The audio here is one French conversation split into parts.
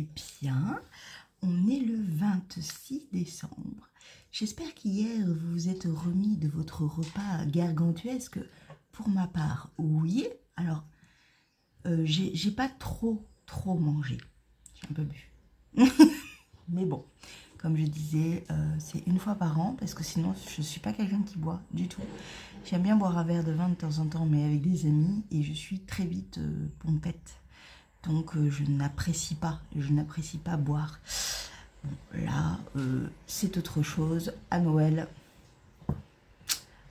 allez bien. On est le 26 décembre. J'espère qu'hier vous vous êtes remis de votre repas gargantuesque. Pour ma part, oui. Alors, j'ai pas trop mangé. J'ai un peu bu. Mais bon, comme je disais, c'est une fois par an parce que sinon je suis pas quelqu'un qui boit du tout. J'aime bien boire un verre de vin de temps en temps, mais avec des amis, et je suis très vite pompette. Donc je n'apprécie pas boire. Bon, là, c'est autre chose. À Noël,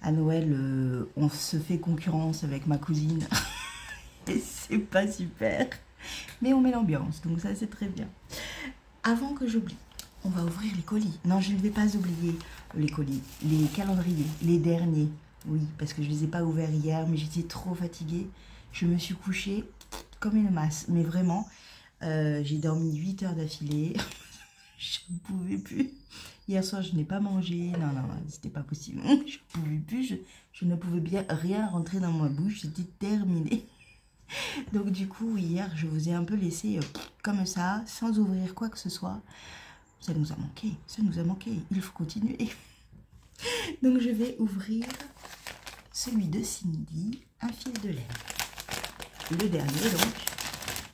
on se fait concurrence avec ma cousine. Et c'est pas super. Mais on met l'ambiance, donc ça c'est très bien. Avant que j'oublie, on va ouvrir les colis. Non, je ne vais pas oublier les colis, les calendriers, les derniers. Oui, parce que je ne les ai pas ouverts hier, mais j'étais trop fatiguée. Je me suis couchée comme une masse. Mais vraiment, j'ai dormi 8 heures d'affilée. Je ne pouvais plus. Hier soir, je n'ai pas mangé. Non, c'était pas possible. Je ne pouvais plus. Je ne pouvais bien rien rentrer dans ma bouche. C'était terminé. Donc du coup, hier, je vous ai un peu laissé comme ça, sans ouvrir quoi que ce soit. Ça nous a manqué. Il faut continuer. Donc je vais ouvrir celui de Cindy, un fil de laine. Le dernier donc,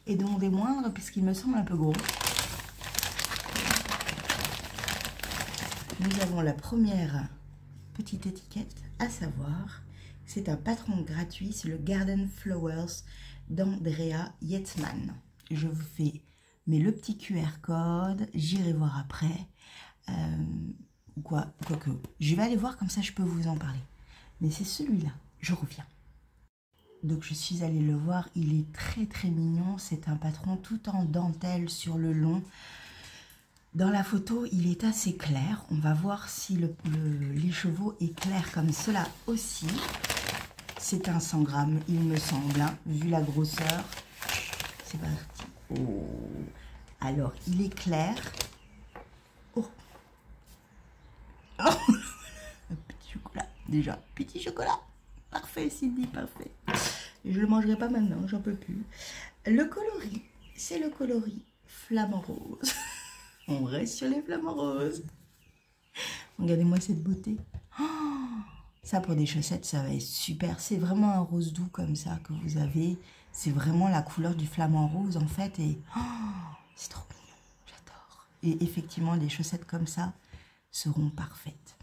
et donc des moindres puisqu'il me semble un peu gros. Nous avons la première petite étiquette, à savoir, c'est un patron gratuit, c'est le Garden Flowers d'Andrea Yetzman. Je vous fais le petit QR code, j'irai voir après. Quoique, je vais aller voir, comme ça je peux vous en parler. Mais c'est celui-là, je reviens. Donc je suis allée le voir, il est très mignon. C'est un patron tout en dentelle sur le long. Dans la photo, il est assez clair. On va voir si l'écheveau est clair comme cela aussi. C'est un 100 grammes, il me semble, hein, vu la grosseur. C'est parti. Oh. Alors, il est clair. Oh. Oh. Un petit chocolat, déjà. Petit chocolat. Parfait, Cindy, parfait. Je ne le mangerai pas maintenant, j'en peux plus. Le coloris, c'est le coloris flamant rose. On reste sur les flamants roses. Regardez-moi cette beauté. Oh, ça, pour des chaussettes, ça va être super. C'est vraiment un rose doux comme ça que vous avez. C'est vraiment la couleur du flamant rose, en fait. Et oh, c'est trop mignon. J'adore. Et effectivement, des chaussettes comme ça seront parfaites.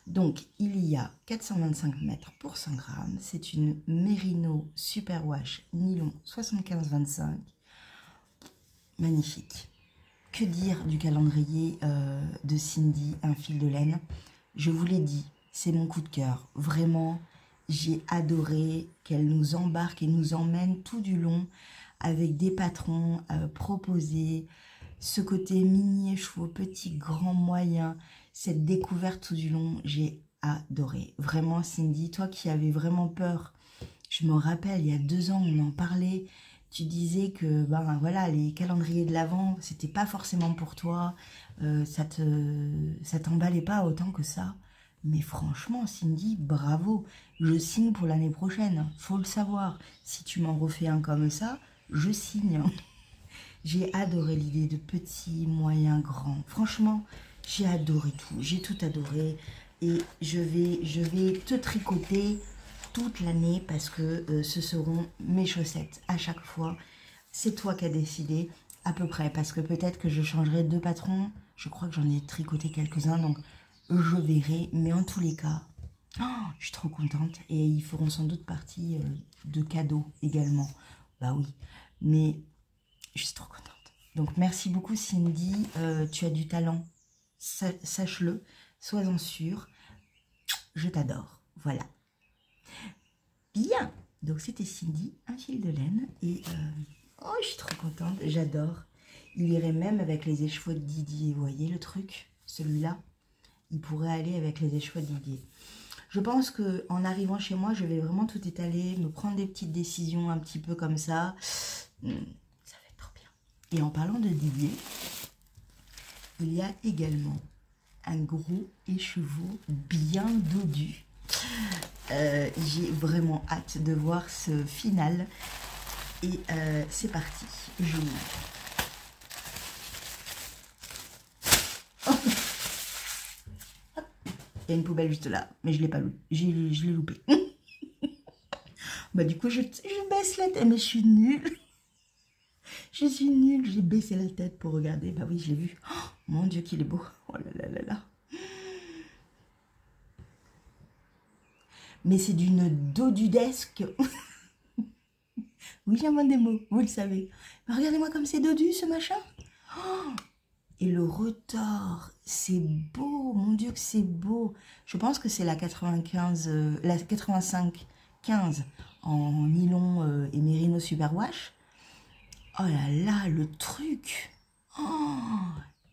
Donc, il y a 425 mètres pour 100 grammes. C'est une Merino Superwash nylon 75-25. Magnifique. Que dire du calendrier de Cindy, un fil de laine? Je vous l'ai dit, c'est mon coup de cœur. Vraiment, j'ai adoré qu'elle nous embarque et nous emmène tout du long avec des patrons proposés. Ce côté mini écheveau, petit, grand, moyen, cette découverte tout du long, j'ai adoré. Vraiment, Cindy, toi qui avais vraiment peur, je me rappelle, il y a 2 ans, on en parlait, tu disais que ben voilà, les calendriers de l'Avent, c'était pas forcément pour toi, ça t'emballait pas autant que ça. Mais franchement, Cindy, bravo, je signe pour l'année prochaine, faut le savoir. Si tu m'en refais un comme ça, je signe. J'ai adoré l'idée de petit, moyen, grand. Franchement, j'ai adoré tout. J'ai tout adoré. Et je vais te tricoter toute l'année parce que ce seront mes chaussettes à chaque fois. C'est toi qui as décidé à peu près. Parce que peut-être que je changerai 2 patrons. Je crois que j'en ai tricoté quelques-uns. Donc, je verrai. Mais en tous les cas, oh, je suis trop contente. Et ils feront sans doute partie de cadeaux également. Bah oui. Mais je suis trop contente. Donc, merci beaucoup, Cindy. Tu as du talent. Sache-le. Sois-en sûre. Je t'adore. Voilà. Bien. Donc, c'était Cindy, un fil de laine. Et oh, je suis trop contente. J'adore. Il irait même avec les écheveaux de Didier. Vous voyez le truc? Celui-là, il pourrait aller avec les écheveaux de Didier. Je pense qu'en arrivant chez moi, je vais vraiment tout étaler, me prendre des petites décisions un petit peu comme ça. Et en parlant de Didier, il y a également un gros écheveau bien dodu. J'ai vraiment hâte de voir ce final. Et c'est parti, je l'ouvre. Il y a une poubelle juste là, mais je l'ai pas loupé. Je l'ai loupé. Bah du coup, je baisse la tête, mais je suis nulle. Je suis nulle, j'ai baissé la tête pour regarder. Bah oui, je l'ai vu. Oh, mon Dieu, qu'il est beau. Oh là là là là. Mais c'est d'une dodudesque. Oui, j'invente des mots, vous le savez. Mais regardez-moi comme c'est dodu, ce machin. Oh, et le retors, c'est beau. Mon Dieu, que c'est beau. Je pense que c'est la 95, la 85-15 en nylon et mérino superwash. Oh là là, le truc. Oh.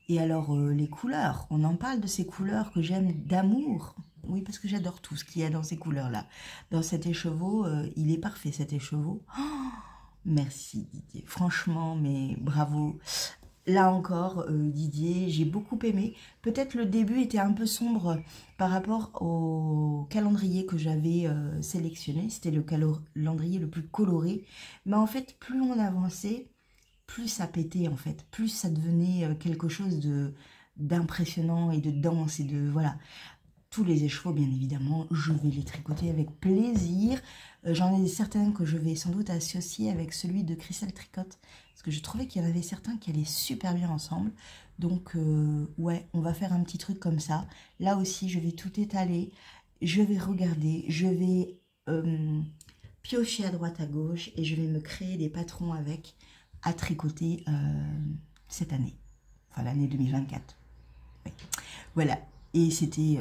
Et alors, les couleurs. On en parle de ces couleurs que j'aime d'amour. Oui, parce que j'adore tout ce qu'il y a dans ces couleurs-là. Dans cet écheveau, il est parfait, cet écheveau. Oh, merci, Didier. Franchement, mais bravo. Là encore, Didier, j'ai beaucoup aimé. Peut-être le début était un peu sombre par rapport au calendrier que j'avais sélectionné. C'était le calendrier le plus coloré. Mais en fait, plus on avançait, plus ça pétait en fait. Plus ça devenait quelque chose d'impressionnant et de dense et de... Voilà. Tous les écheveaux, bien évidemment, je vais les tricoter avec plaisir. J'en ai certains que je vais sans doute associer avec celui de Crystal Tricote. Parce que je trouvais qu'il y en avait certains qui allaient super bien ensemble. Donc, ouais, on va faire un petit truc comme ça. Là aussi, je vais tout étaler. Je vais regarder. Je vais piocher à droite, à gauche. Et je vais me créer des patrons avec à tricoter cette année. Enfin, l'année 2024. Ouais. Voilà. Et c'était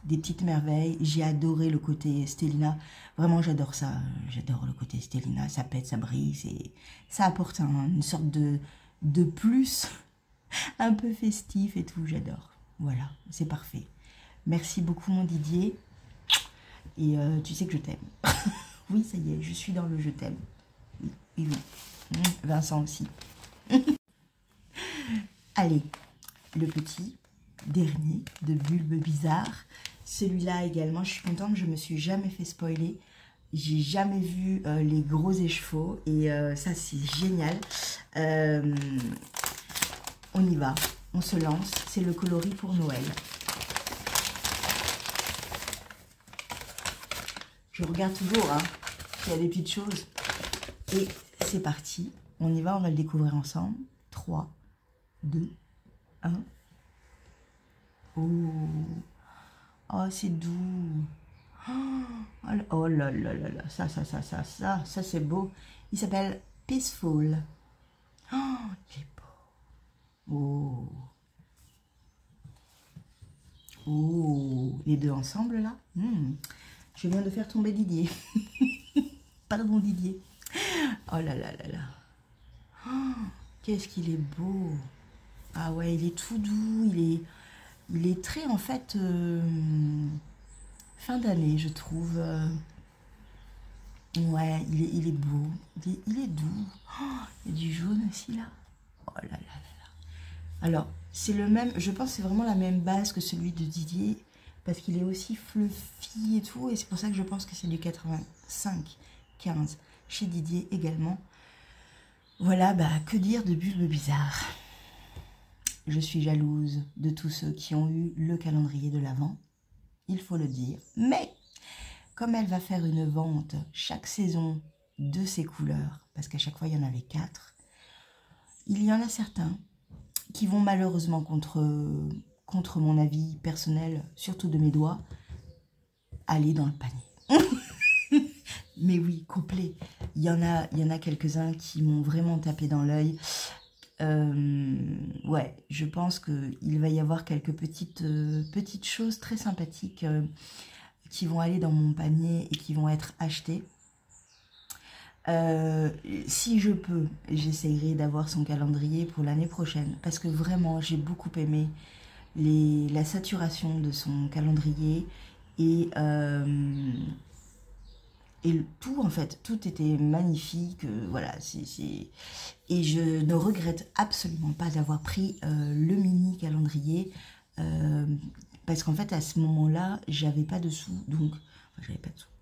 des petites merveilles. J'ai adoré le côté Stellina. Vraiment, j'adore ça. J'adore le côté Stellina. Ça pète, ça brise. Et ça apporte une sorte de plus un peu festif et tout. J'adore. Voilà, c'est parfait. Merci beaucoup, mon Didier. Et tu sais que je t'aime. Oui, ça y est, je suis dans le je t'aime. Oui, oui, oui. Vincent aussi. Allez, le petit dernier de Bulbe Bizarre. Celui-là également, je suis contente, je me suis jamais fait spoiler. J'ai jamais vu les gros écheveaux et ça c'est génial. On y va, on se lance. C'est le coloris pour Noël. Je regarde toujours, hein, s'il y a des petites choses. Et c'est parti. On y va, on va le découvrir ensemble. 3, 2, 1. Oh, oh c'est doux. Oh là là là là, ça c'est beau. Il s'appelle Peaceful. Oh, il est beau. Oh. Oh, les deux ensemble là. Je viens de faire tomber Didier. Pardon Didier. Oh là là là là. Oh, qu'est-ce qu'il est beau. Ah ouais, il est tout doux, il est très en fait fin d'année je trouve. Ouais, il est beau, il est doux. Oh, il y a du jaune aussi là. Oh là là là là. Alors, c'est le même, je pense que c'est vraiment la même base que celui de Didier, parce qu'il est aussi fluffy et tout, et c'est pour ça que je pense que c'est du 85-15 chez Didier également. Voilà, bah que dire de Bulbe Bizarre. Je suis jalouse de tous ceux qui ont eu le calendrier de l'Avent, il faut le dire. Mais, comme elle va faire une vente chaque saison de ses couleurs, parce qu'à chaque fois il y en avait 4, il y en a certains qui vont malheureusement contre mon avis personnel, surtout de mes doigts, aller dans le panier. Mais oui, complet. Il y en a quelques-uns qui m'ont vraiment tapé dans l'œil. Ouais, je pense qu'il va y avoir quelques petites choses très sympathiques qui vont aller dans mon panier et qui vont être achetées. Si je peux, j'essayerai d'avoir son calendrier pour l'année prochaine, parce que vraiment j'ai beaucoup aimé la saturation de son calendrier et tout en fait, tout était magnifique, voilà, et je ne regrette absolument pas d'avoir pris le mini calendrier, parce qu'en fait à ce moment-là, j'avais pas de sous, donc, enfin,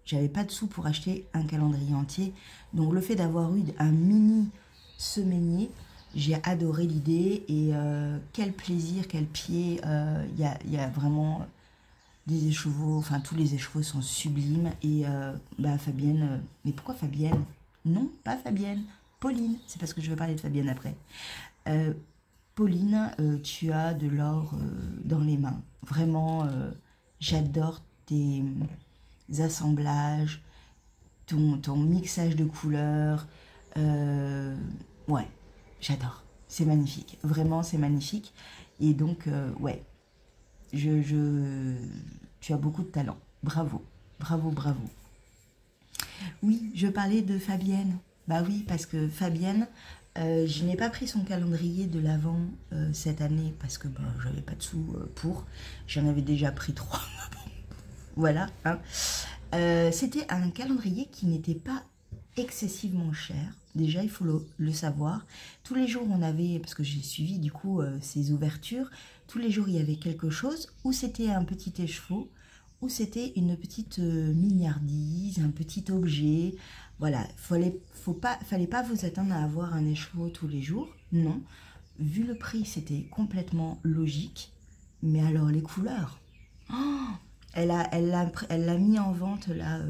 j'avais pas de sous pour acheter un calendrier entier, donc le fait d'avoir eu un mini semainier, j'ai adoré l'idée, et quel plaisir, quel pied, y a vraiment des écheveaux, enfin tous les écheveaux sont sublimes. Et bah, Fabienne, mais pourquoi Fabienne? Non, pas Fabienne, Pauline. C'est parce que je vais parler de Fabienne après. Pauline, tu as de l'or dans les mains. Vraiment, j'adore tes assemblages, ton mixage de couleurs. Ouais, j'adore. C'est magnifique. Vraiment, c'est magnifique. Et donc, ouais, tu as beaucoup de talent. Bravo, bravo, bravo. Oui, je parlais de Fabienne. Bah oui, parce que Fabienne, je n'ai pas pris son calendrier de l'Avent cette année parce que bah, j'avais pas de sous pour. J'en avais déjà pris 3. Voilà. Hein. C'était un calendrier qui n'était pas excessivement cher. Déjà, il faut le savoir. Tous les jours, on avait, parce que j'ai suivi du coup ces ouvertures, tous les jours, il y avait quelque chose, ou c'était un petit écheveau, ou c'était une petite mignardise, un petit objet. Voilà, fallait pas vous attendre à avoir un écheveau tous les jours. Non, vu le prix, c'était complètement logique. Mais alors, les couleurs, oh, elle l'a mis en vente là,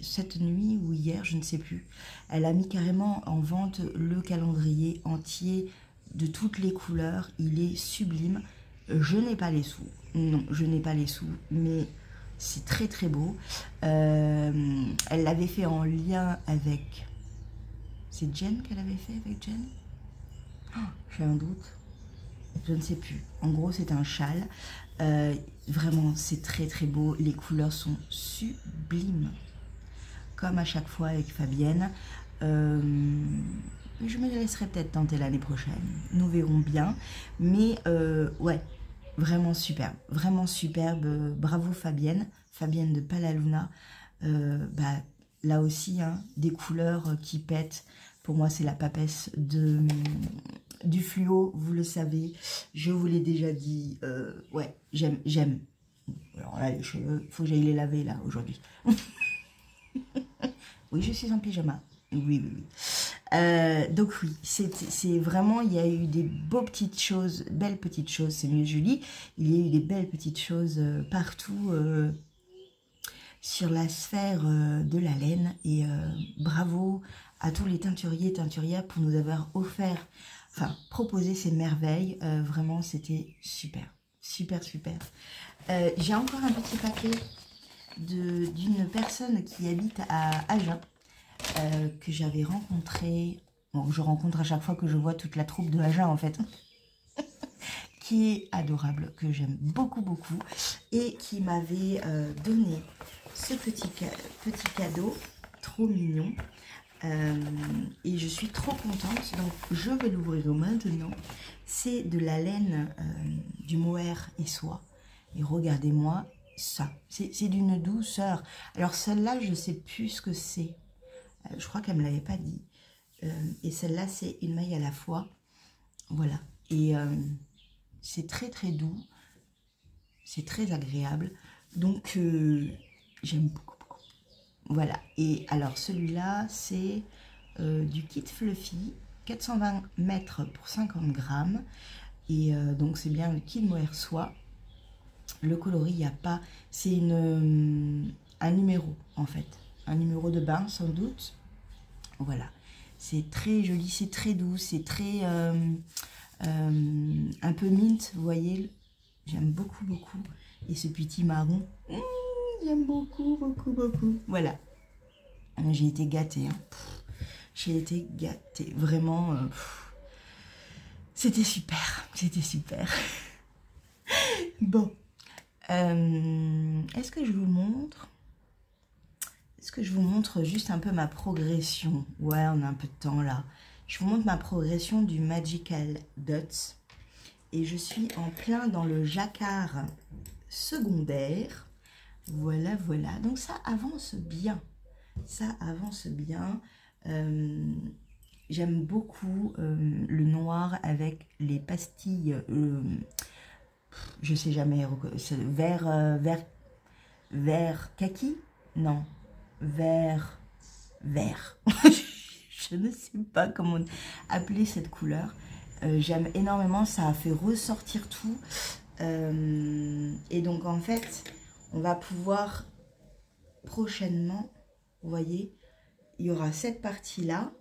cette nuit ou hier, je ne sais plus. Elle a mis carrément en vente le calendrier entier de toutes les couleurs. Il est sublime. Je n'ai pas les sous. Non, je n'ai pas les sous, mais c'est très très beau. Elle l'avait fait en lien avec... C'est Jen qu'elle avait fait avec Jen? Oh, j'ai un doute. Je ne sais plus. En gros, c'est un châle. Vraiment, c'est très très beau. Les couleurs sont sublimes. Comme à chaque fois avec Fabienne. Je me laisserai peut-être tenter l'année prochaine. Nous verrons bien. Mais ouais, vraiment superbe. Vraiment superbe. Bravo Fabienne. Fabienne de Palaluna. Bah, là aussi, hein, des couleurs qui pètent. Pour moi, c'est la papesse du fluo, vous le savez. Je vous l'ai déjà dit. Ouais, j'aime. Alors là, les cheveux, il faut que j'aille les laver là aujourd'hui. Oui, je suis en pyjama. Oui, oui, oui. Donc oui, c'est vraiment, il y a eu des petites choses, belles petites choses, c'est mieux Julie. Il y a eu des belles petites choses partout sur la sphère de la laine. Et bravo à tous les teinturiers et teinturières pour nous avoir offert, enfin, proposé ces merveilles. Vraiment, c'était super, super, super. J'ai encore un petit paquet d'une personne qui habite à Agen, que j'avais rencontré, bon, je rencontre à chaque fois que je vois toute la troupe de Agen en fait, qui est adorable, que j'aime beaucoup beaucoup, et qui m'avait donné ce petit cadeau, trop mignon, et je suis trop contente, donc je vais l'ouvrir maintenant. C'est de la laine du mohair et soie, et regardez-moi ça, c'est d'une douceur. Alors celle-là, je ne sais plus ce que c'est. Je crois qu'elle ne me l'avait pas dit. Et celle-là, c'est une maille à la fois. Voilà. Et c'est très très doux. C'est très agréable. Donc, j'aime beaucoup, beaucoup. Voilà. Et alors, celui-là, c'est du kit Fluffy. 420 mètres pour 50 grammes. Et donc, c'est bien le kit mohair soie. Le coloris, il n'y a pas... C'est un numéro, en fait. Un numéro de bain, sans doute. Voilà. C'est très joli, c'est très doux, c'est très... un peu mint, vous voyez. J'aime beaucoup, beaucoup. Et ce petit marron, j'aime beaucoup, beaucoup, beaucoup. Voilà. J'ai été gâtée. Hein. J'ai été gâtée. Vraiment, c'était super. C'était super. Bon. Est-ce que je vous montre? Est-ce que je vous montre juste un peu ma progression? Ouais, on a un peu de temps là. Je vous montre ma progression du Magical Dots. Et je suis en plein dans le jacquard secondaire. Voilà, voilà. Donc ça avance bien. Ça avance bien. J'aime beaucoup le noir avec les pastilles... je sais jamais, vert kaki? Non, vert. Je ne sais pas comment appeler cette couleur. J'aime énormément, ça a fait ressortir tout. Et donc en fait, on va pouvoir prochainement, vous voyez, il y aura cette partie-là,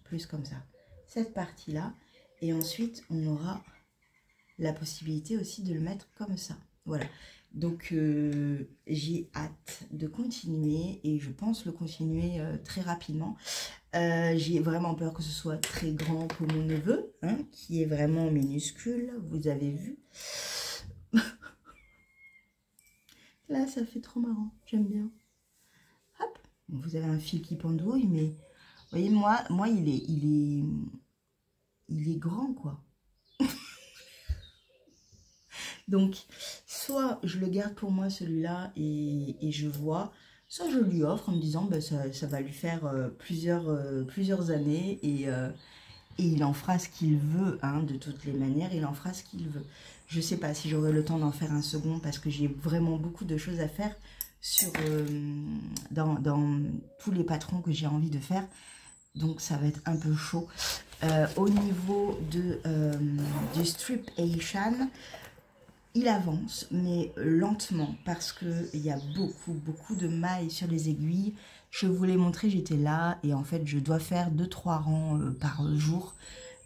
plus comme ça, cette partie-là, et ensuite on aura la possibilité aussi de le mettre comme ça. Voilà, donc j'ai hâte de continuer et je pense le continuer très rapidement. J'ai vraiment peur que ce soit très grand pour mon neveu, hein, qui est vraiment minuscule, vous avez vu. Là, ça fait trop marrant, j'aime bien. Hop, vous avez un fil qui pendouille, mais vous voyez, moi il est grand, quoi. Donc, soit je le garde pour moi, celui-là, et je vois, soit je lui offre en me disant, ben, ça va lui faire plusieurs années, et il en fera ce qu'il veut, hein, de toutes les manières, il en fera ce qu'il veut. Je ne sais pas si j'aurai le temps d'en faire un second, parce que j'ai vraiment beaucoup de choses à faire sur, dans tous les patrons que j'ai envie de faire. Donc, ça va être un peu chaud. Au niveau du strip Asian, il avance, mais lentement, parce qu'il y a beaucoup de mailles sur les aiguilles. Je vous l'ai montré, j'étais là, et en fait, je dois faire 2-3 rangs par jour,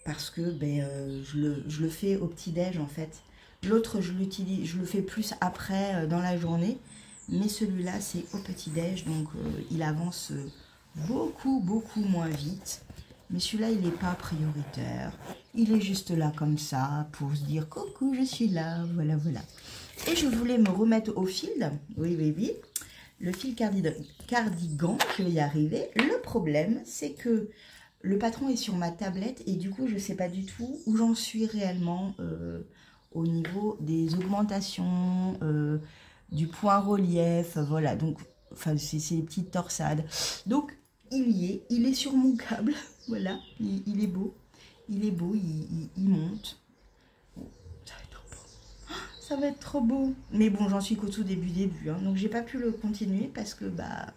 parce que je le fais au petit-déj, en fait. L'autre, je le fais plus après, dans la journée, mais celui-là, c'est au petit-déj, donc il avance beaucoup moins vite. Mais celui-là, il n'est pas prioritaire. Il est juste là comme ça pour se dire « Coucou, je suis là ». Voilà. Et je voulais me remettre au fil. Oui. Le fil cardigan, je vais y arriver. Le problème, c'est que le patron est sur ma tablette et du coup, je ne sais pas du tout où j'en suis réellement au niveau des augmentations, du point relief. Voilà, donc, enfin, c'est les petites torsades. Donc, il est sur mon câble. Voilà, il est beau. Il est beau, il monte. Ça va être trop beau. Ça va être trop beau. Mais bon, j'en suis qu'au tout début. Hein, donc, j'ai pas pu le continuer parce que, bah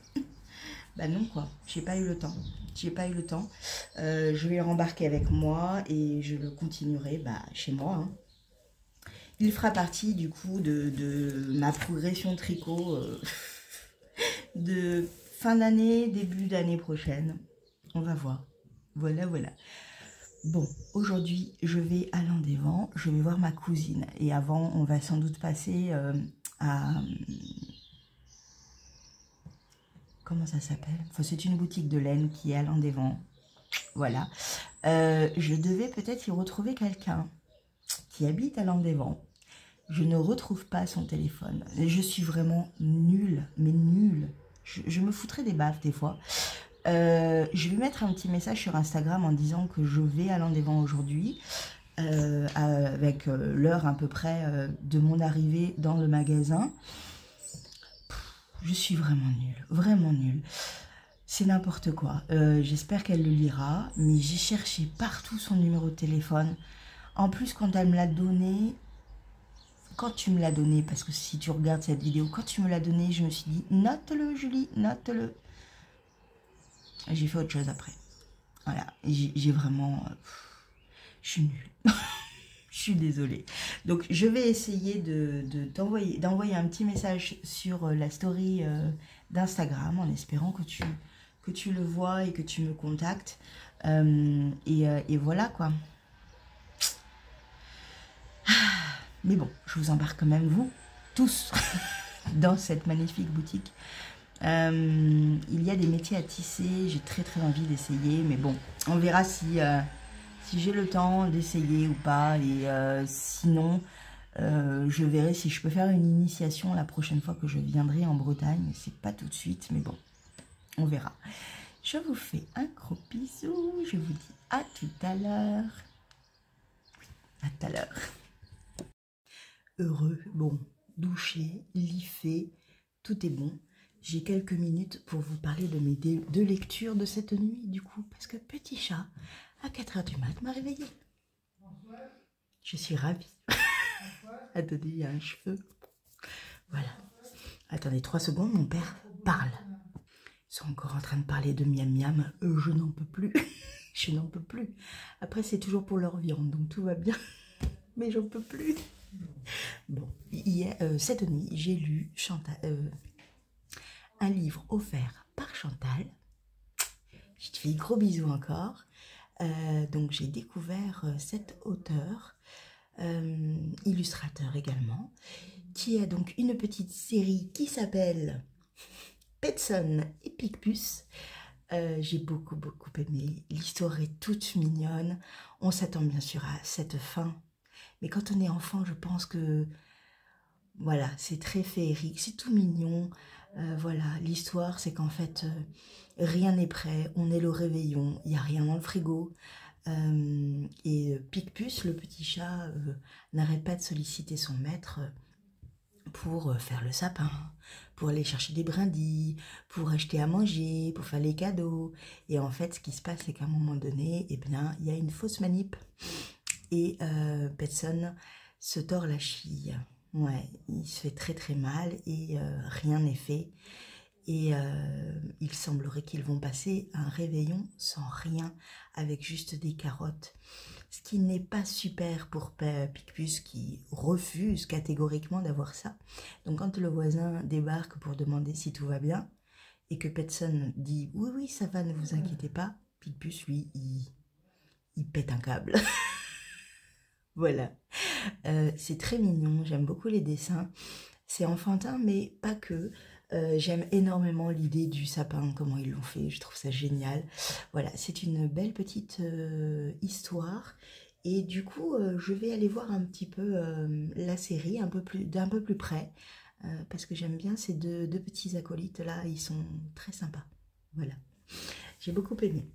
non, quoi. J'ai pas eu le temps. Je vais le rembarquer avec moi et je le continuerai chez moi. Hein. Il fera partie, du coup, de ma progression tricot de fin d'année, début d'année prochaine. On va voir. Voilà. Bon, aujourd'hui, je vais à Landévent, je vais voir ma cousine. Et avant, on va sans doute passer à... Comment ça s'appelle? Enfin, c'est une boutique de laine qui est à Landévent. Voilà. Je devais peut-être y retrouver quelqu'un qui habite à Landévent. Je ne retrouve pas son téléphone. Je suis vraiment nulle, mais nulle. Je me foutrais des baffes des fois. Je vais mettre un petit message sur Instagram en disant que je vais à Landévent aujourd'hui, avec l'heure à peu près de mon arrivée dans le magasin. Je suis vraiment nulle. C'est n'importe quoi. J'espère qu'elle le lira, mais j'ai cherché partout son numéro de téléphone. En plus, quand elle me l'a donné, parce que si tu regardes cette vidéo, quand tu me l'as donné, je me suis dit, note-le Julie, note-le. J'ai fait autre chose après. Voilà, j'ai vraiment... je suis nulle. Je suis désolée. Donc, je vais essayer d'envoyer un petit message sur la story d'Instagram en espérant que tu le vois et que tu me contactes. Et voilà, quoi. Mais bon, je vous embarque quand même, vous, tous, dans cette magnifique boutique. Il y a des métiers à tisser, j'ai très envie d'essayer, mais bon, on verra si j'ai le temps d'essayer ou pas, et sinon, je verrai si je peux faire une initiation la prochaine fois que je viendrai en Bretagne. C'est pas tout de suite, mais bon, on verra. Je vous fais un gros bisou, je vous dis à tout à l'heure. À tout à l'heure. Heureux, bon, douché, liffé, tout est bon. J'ai quelques minutes pour vous parler de mes deux lectures de cette nuit, du coup, parce que petit chat, à 4 h du mat, m'a réveillée. Je suis ravie. Attendez, il y a un cheveu. Voilà. Attendez 3 secondes, mon père parle. Ils sont encore en train de parler de miam miam. Je n'en peux plus. Je n'en peux plus. Après, c'est toujours pour leur viande, donc tout va bien. Mais j'en peux plus. Bon, hier, cette nuit, j'ai lu un livre offert par Chantal. Je te fais gros bisous encore. Donc j'ai découvert cet auteur, illustrateur également, qui a donc une petite série qui s'appelle Petson et Picpus. J'ai beaucoup aimé. L'histoire est toute mignonne. On s'attend bien sûr à cette fin. Mais quand on est enfant, je pense que voilà, c'est très féerique, c'est tout mignon. Voilà, l'histoire, c'est qu'en fait, rien n'est prêt. On est le réveillon, il n'y a rien dans le frigo. Et Picpus, le petit chat, n'arrête pas de solliciter son maître pour faire le sapin, pour aller chercher des brindilles, pour acheter à manger, pour faire les cadeaux. Et en fait, ce qui se passe, c'est qu'à un moment donné, eh bien, il y a une fausse manip. Et Petson se tord la cheville. Ouais, il se fait très mal et rien n'est fait. Et il semblerait qu'ils vont passer un réveillon sans rien, avec juste des carottes. Ce qui n'est pas super pour Picpus qui refuse catégoriquement d'avoir ça. Donc quand le voisin débarque pour demander si tout va bien, et que Petson dit « Oui, ça va, ne vous inquiétez pas », Picpus, lui, il pète un câble. Voilà. C'est très mignon, j'aime beaucoup les dessins. C'est enfantin, mais pas que. J'aime énormément l'idée du sapin, comment ils l'ont fait, je trouve ça génial. Voilà, c'est une belle petite histoire. Et du coup, je vais aller voir un petit peu la série d'un peu plus près. Parce que j'aime bien ces deux petits acolytes là, ils sont très sympas. Voilà, j'ai beaucoup aimé.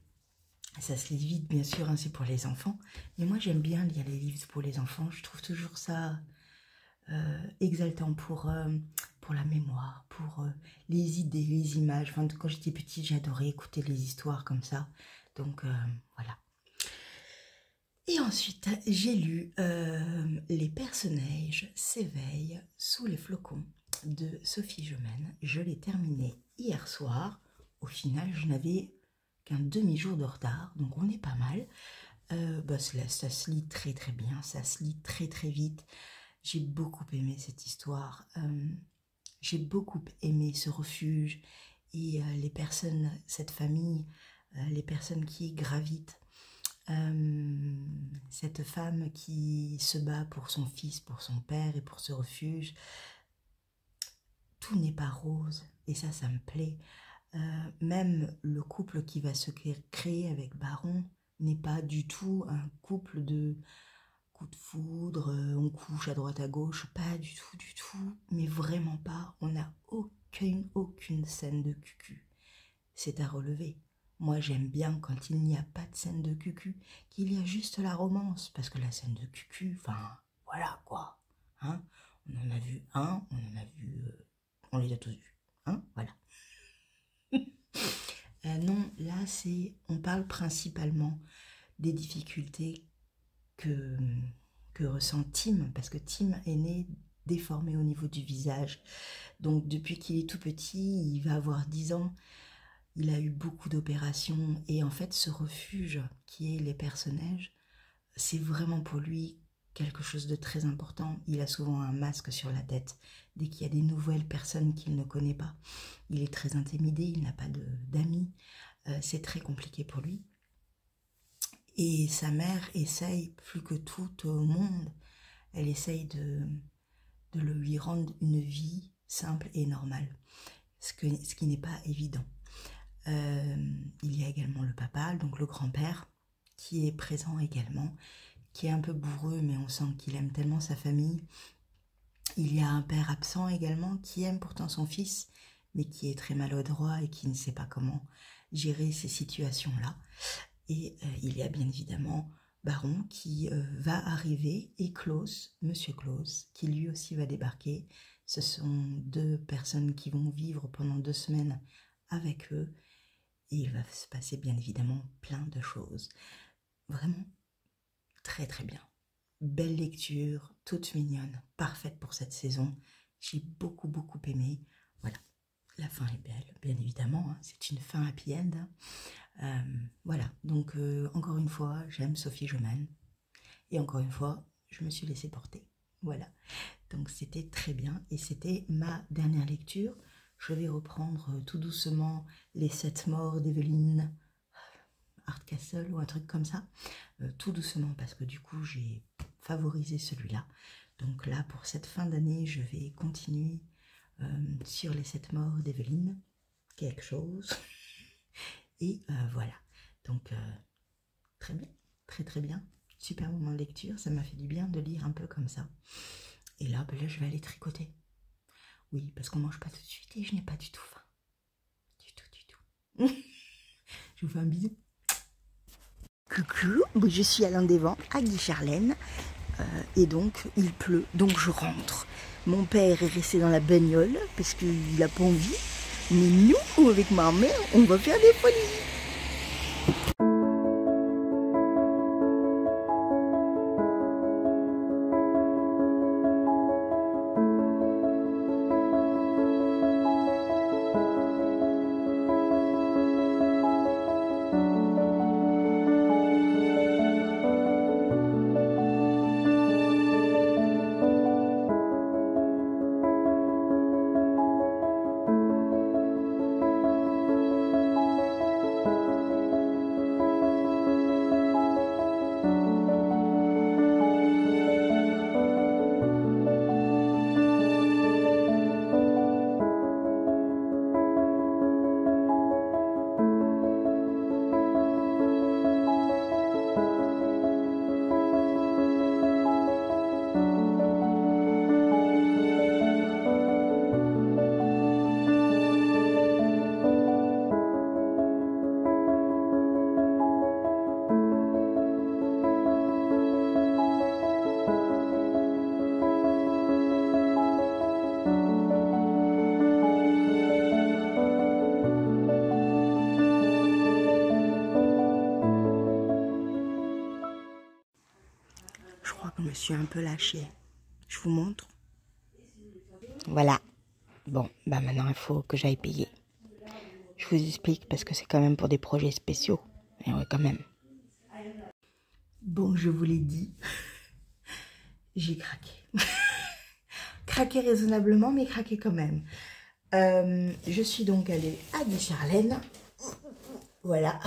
Ça se lit vite, bien sûr, hein, c'est pour les enfants. Mais moi, j'aime bien lire les livres pour les enfants. Je trouve toujours ça exaltant pour la mémoire, pour les idées, les images. Enfin, quand j'étais petite, j'adorais écouter les histoires comme ça. Donc, voilà. Et ensuite, j'ai lu Les personnages s'éveillent sous les flocons de Sophie Gemène. Je l'ai terminé hier soir. Au final, je n'avais qu'un demi-jour de retard, donc on est pas mal. Ça se lit très bien, ça se lit très vite. J'ai beaucoup aimé cette histoire, j'ai beaucoup aimé ce refuge et les personnes, cette famille, les personnes qui y gravitent. Cette femme qui se bat pour son fils, pour son père et pour ce refuge. Tout n'est pas rose et ça me plaît. Même le couple qui va se créer avec Baron n'est pas du tout un couple de coup de foudre, on couche à droite à gauche, pas du tout, mais vraiment pas. On n'a aucune scène de cucu. C'est à relever. Moi j'aime bien quand il n'y a pas de scène de cucu, qu'il y a juste la romance, parce que la scène de cucu, enfin voilà quoi. Hein, on en a vu un, on les a tous vus. Hein, voilà. Non, là, on parle principalement des difficultés que ressent Tim, parce que Tim est né déformé au niveau du visage. Donc, depuis qu'il est tout petit, il va avoir 10 ans, il a eu beaucoup d'opérations. Et en fait, ce refuge qui est les personnages, c'est vraiment pour lui quelque chose de très important. Il a souvent un masque sur la tête dès qu'il y a des nouvelles personnes qu'il ne connaît pas. Il est très intimidé, il n'a pas d'amis. C'est très compliqué pour lui. Et sa mère essaye plus que tout au monde, elle essaye de lui rendre une vie simple et normale, ce qui n'est pas évident. Il y a également le papa, donc le grand-père, qui est présent également, qui est un peu bourreux, mais on sent qu'il aime tellement sa famille. Il y a un père absent également, qui aime pourtant son fils, mais qui est très maladroit et qui ne sait pas comment gérer ces situations-là. Et il y a bien évidemment Baron qui va arriver, et Klaus, Monsieur Klaus, qui lui aussi va débarquer. Ce sont deux personnes qui vont vivre pendant 2 semaines avec eux. Et il va se passer bien évidemment plein de choses. Vraiment très bien. Belle lecture, toute mignonne, parfaite pour cette saison. J'ai beaucoup aimé. Voilà, la fin est belle, bien évidemment. Hein. C'est une fin happy end. Voilà, donc encore une fois, j'aime Sophie Gemène. Et encore une fois, je me suis laissée porter. Voilà, donc c'était très bien et c'était ma dernière lecture. Je vais reprendre tout doucement Les 7 morts d'Evelyn Hardcastle ou un truc comme ça, tout doucement parce que du coup j'ai favorisé celui-là. Donc là pour cette fin d'année je vais continuer sur Les 7 morts d'Evelyn, quelque chose. Et voilà, donc très bien, très bien, super moment de lecture, ça m'a fait du bien de lire un peu comme ça. Et là, ben là je vais aller tricoter. Oui, parce qu'on mange pas tout de suite et je n'ai pas du tout faim. Du tout. Je vous fais un bisou. Coucou, je suis à l'Andévent, à Guy-Charlène, et donc il pleut, donc je rentre. Mon père est resté dans la bagnole parce qu'il n'a pas envie, mais nous, avec ma mère, on va faire des folies. Je crois que je me suis un peu lâchée. Je vous montre. Voilà. Bon, bah maintenant il faut que j'aille payer. Je vous explique parce que c'est quand même pour des projets spéciaux. Et ouais, quand même. Bon, je vous l'ai dit. J'ai craqué. Craqué raisonnablement, mais craqué quand même. Je suis donc allée à Guy-Charlène. Voilà.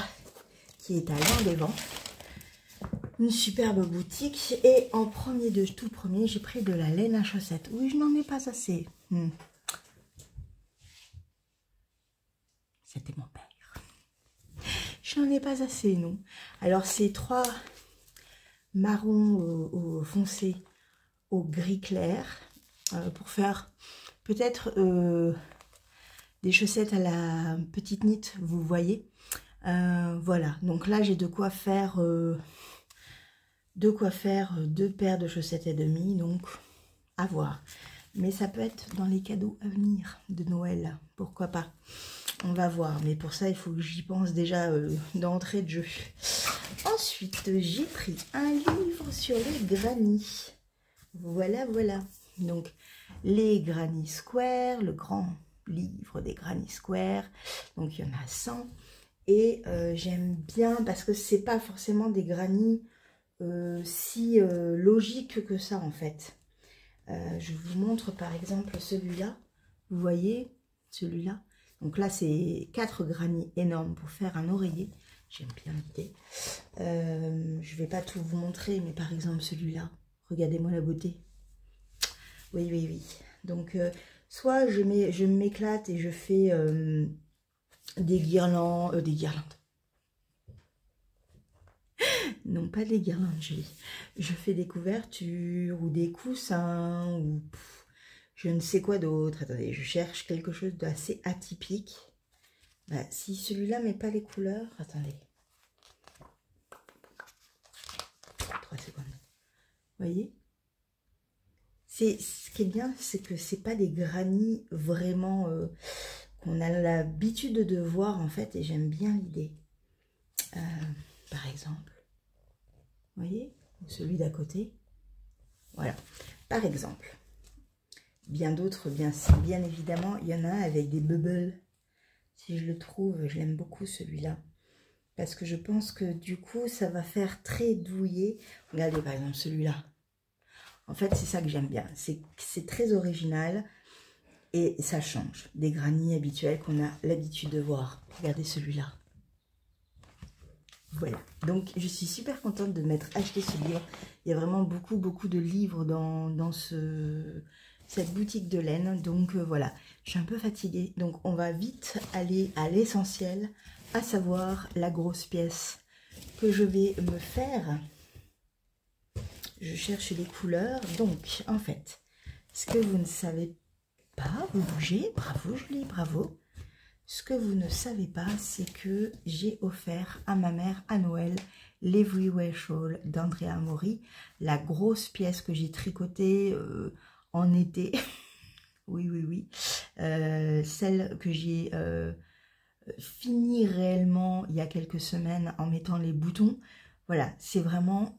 Qui est à l'Andévent. Une superbe boutique. Et en premier de tout premier, j'ai pris de la laine à chaussettes. Oui, je n'en ai pas assez. C'était mon père. Je n'en ai pas assez, non. Alors, c'est 3 marrons au foncé au gris clair pour faire peut-être des chaussettes à la petite knit, vous voyez. Voilà, donc là, j'ai de quoi faire 2 paires de chaussettes et demie, donc à voir. Mais ça peut être dans les cadeaux à venir de Noël, pourquoi pas. On va voir, mais pour ça, il faut que j'y pense déjà d'entrée de jeu. Ensuite, j'ai pris un livre sur les grannies. Voilà, voilà. Donc, les Granny Square, le grand livre des Granny Square. Donc, il y en a 100. Et j'aime bien parce que c'est pas forcément des grannies si logiques que ça, en fait. Je vous montre par exemple celui-là. Vous voyez, celui-là. Donc là, c'est 4 grannies énormes pour faire un oreiller. J'aime bien l'idée. Je ne vais pas tout vous montrer, mais par exemple celui-là. Regardez-moi la beauté. Oui, oui, oui. Donc, soit je m'éclate et je fais des guirlandes. Non, pas des guirlandes, je fais des couvertures ou des coussins ou... je ne sais quoi d'autre. Attendez, je cherche quelque chose d'assez atypique. Bah, si celui-là met pas les couleurs, attendez. 3 secondes. Vous voyez? Ce qui est bien, c'est que c'est pas des grannies vraiment qu'on a l'habitude de voir en fait, et j'aime bien l'idée. Par exemple, vous voyez? Celui d'à côté. Voilà. Par exemple. Bien d'autres, bien évidemment, il y en a un avec des bubbles. Si je le trouve, je l'aime beaucoup celui-là. Parce que je pense que du coup, ça va faire très douillet. Regardez par exemple celui-là. En fait, c'est ça que j'aime bien. C'est très original et ça change des granits habituels qu'on a l'habitude de voir. Regardez celui-là. Voilà. Donc, je suis super contente de m'être acheté ce livre. Il y a vraiment beaucoup de livres dans cette boutique de laine. Donc, voilà. Je suis un peu fatiguée. Donc, on va vite aller à l'essentiel, à savoir la grosse pièce que je vais me faire. Je cherche les couleurs. Donc, en fait, ce que vous ne savez pas, vous bougez, bravo Julie, bravo. Ce que vous ne savez pas, c'est que j'ai offert à ma mère à Noël l'Everywhere Shawl d'Andrea Mori, la grosse pièce que j'ai tricotée en été. Oui. Celle que j'ai fini réellement il y a quelques semaines en mettant les boutons. Voilà, c'est vraiment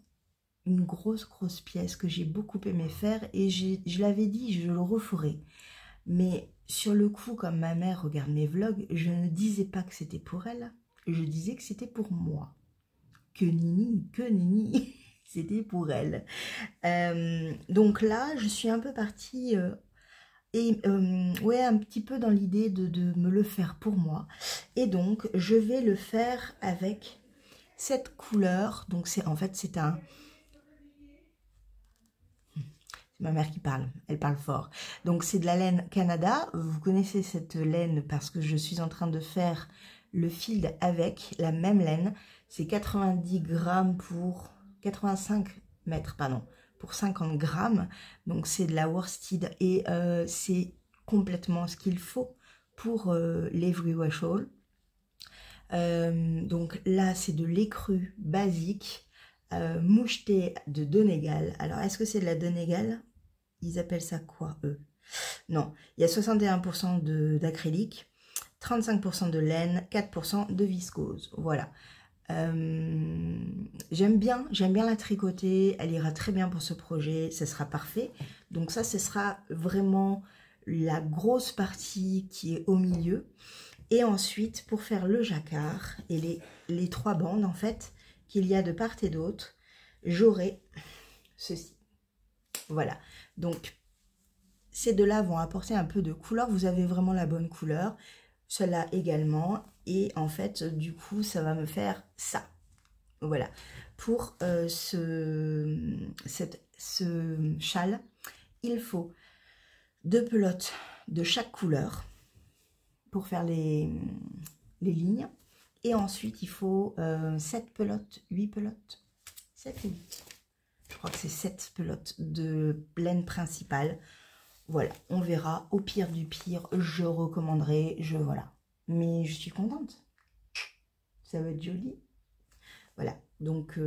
une grosse pièce que j'ai beaucoup aimé faire et je l'avais dit, je le referai. Mais sur le coup, comme ma mère regarde mes vlogs, je ne disais pas que c'était pour elle, je disais que c'était pour moi. Que nini, c'était pour elle. Donc là, je suis un peu partie... ouais, un petit peu dans l'idée de me le faire pour moi. Et donc, je vais le faire avec cette couleur. Donc, en fait, c'est un... C'est ma mère qui parle, elle parle fort. Donc, c'est de la laine Canada. Vous connaissez cette laine parce que je suis en train de faire le field avec la même laine. C'est 90 grammes pour... 85 mètres, pardon, pour 50 grammes. Donc, c'est de la worsted et c'est complètement ce qu'il faut pour l'Everywhere Shawl. Donc là, c'est de l'écru basique, moucheté de Donegal. Alors, est-ce que c'est de la Donegal? Ils appellent ça quoi, eux? Non, il y a 61% d'acrylique, 35% de laine, 4% de viscose. Voilà. J'aime bien la tricoter, elle ira très bien pour ce projet, ce sera parfait. Donc ça, ce sera vraiment la grosse partie qui est au milieu. Et ensuite, pour faire le jacquard et les trois bandes, en fait, qu'il y a de part et d'autre, j'aurai ceci. Voilà. Donc, ces deux-là vont apporter un peu de couleur. Vous avez vraiment la bonne couleur. Celle-là également. Et en fait, du coup, ça va me faire ça. Voilà. Pour ce châle, il faut 2 pelotes de chaque couleur pour faire les lignes. Et ensuite, il faut 7 pelotes, 8 pelotes, 7 ou 8. Je crois que c'est 7 pelotes de laine principale. Voilà, on verra. Au pire du pire, je recommanderai, voilà. Mais je suis contente. Ça va être joli. Voilà, donc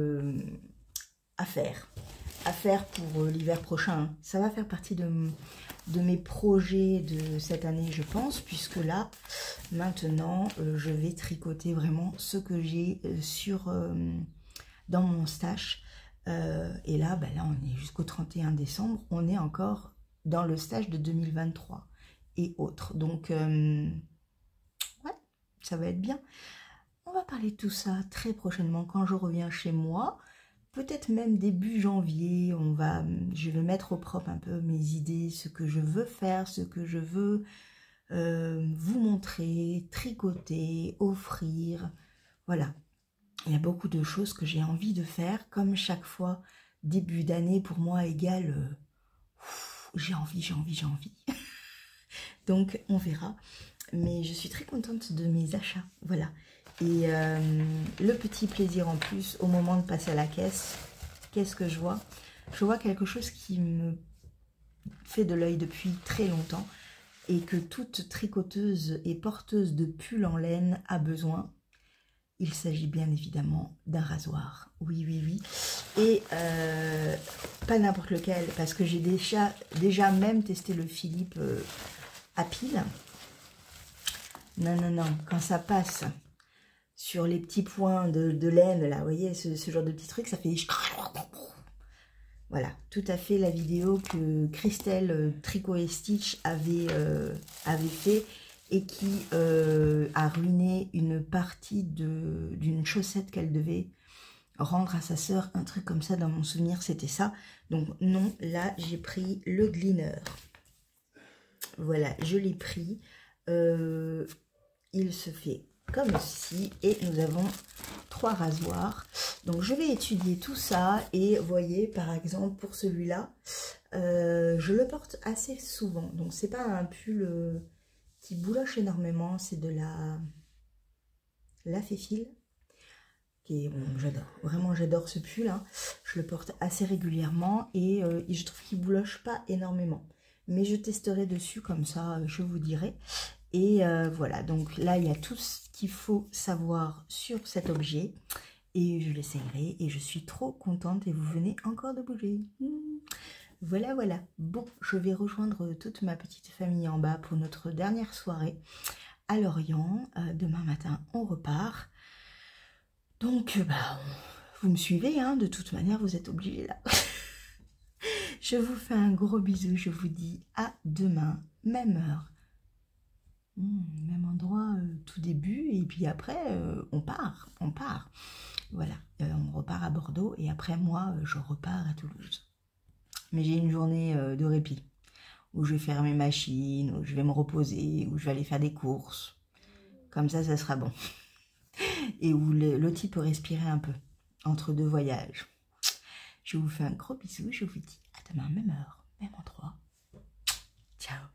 à faire pour l'hiver prochain. Ça va faire partie de mes projets de cette année, je pense, puisque là, maintenant, je vais tricoter vraiment ce que j'ai dans mon stash. Et là, là, on est jusqu'au 31 décembre. On est encore dans le stage de 2023 et autres. Donc, ouais, ça va être bien. On va parler de tout ça très prochainement quand je reviens chez moi. Peut-être même début janvier, je vais mettre au propre un peu mes idées, ce que je veux faire, ce que je veux vous montrer, tricoter, offrir. Voilà, il y a beaucoup de choses que j'ai envie de faire. Comme chaque fois, début d'année pour moi égale j'ai envie. Donc on verra. Mais je suis très contente de mes achats. Voilà. Et le petit plaisir en plus, au moment de passer à la caisse, qu'est-ce que je vois? Je vois quelque chose qui me fait de l'œil depuis très longtemps et que toute tricoteuse et porteuse de pull en laine a besoin. Il s'agit bien évidemment d'un rasoir. Oui. Et pas n'importe lequel, parce que j'ai déjà même testé le Philippe à pile. Non, quand ça passe sur les petits points de laine, là, vous voyez, ce genre de petit truc, ça fait... Voilà, tout à fait la vidéo que Christelle Tricot et Stitch avait fait et qui a ruiné une partie d'une chaussette qu'elle devait rendre à sa sœur, un truc comme ça, dans mon souvenir, c'était ça. Donc non, là, j'ai pris le Gleaner. Voilà, je l'ai pris. Il se fait comme ceci et nous avons 3 rasoirs. Donc je vais étudier tout ça et voyez, par exemple, pour celui-là, je le porte assez souvent. Donc c'est pas un pull qui bouloche énormément, c'est de la Féfil. Qui est, bon, j'adore, vraiment j'adore ce pull, hein. Je le porte assez régulièrement et je trouve qu'il bouloche pas énormément. Mais je testerai dessus, comme ça je vous dirai. Et voilà, donc là il y a tout ce qu'il faut savoir sur cet objet. Et je l'essayerai et je suis trop contente et vous venez encore de bouger. Voilà, voilà. Bon, je vais rejoindre toute ma petite famille en bas pour notre dernière soirée à Lorient. Demain matin, on repart. Donc, bah, vous me suivez, hein, de toute manière, vous êtes obligés là. Je vous fais un gros bisou, je vous dis à demain, même heure, même endroit, tout début, et puis après, on part. Voilà, on repart à Bordeaux, et après, moi, je repars à Toulouse. Mais j'ai une journée de répit, où je vais faire mes machines, où je vais me reposer, où je vais aller faire des courses. Comme ça sera bon. Et où le type peut respirer un peu entre 2 voyages. Je vous fais un gros bisou, je vous dis à demain, même heure, même endroit. Ciao.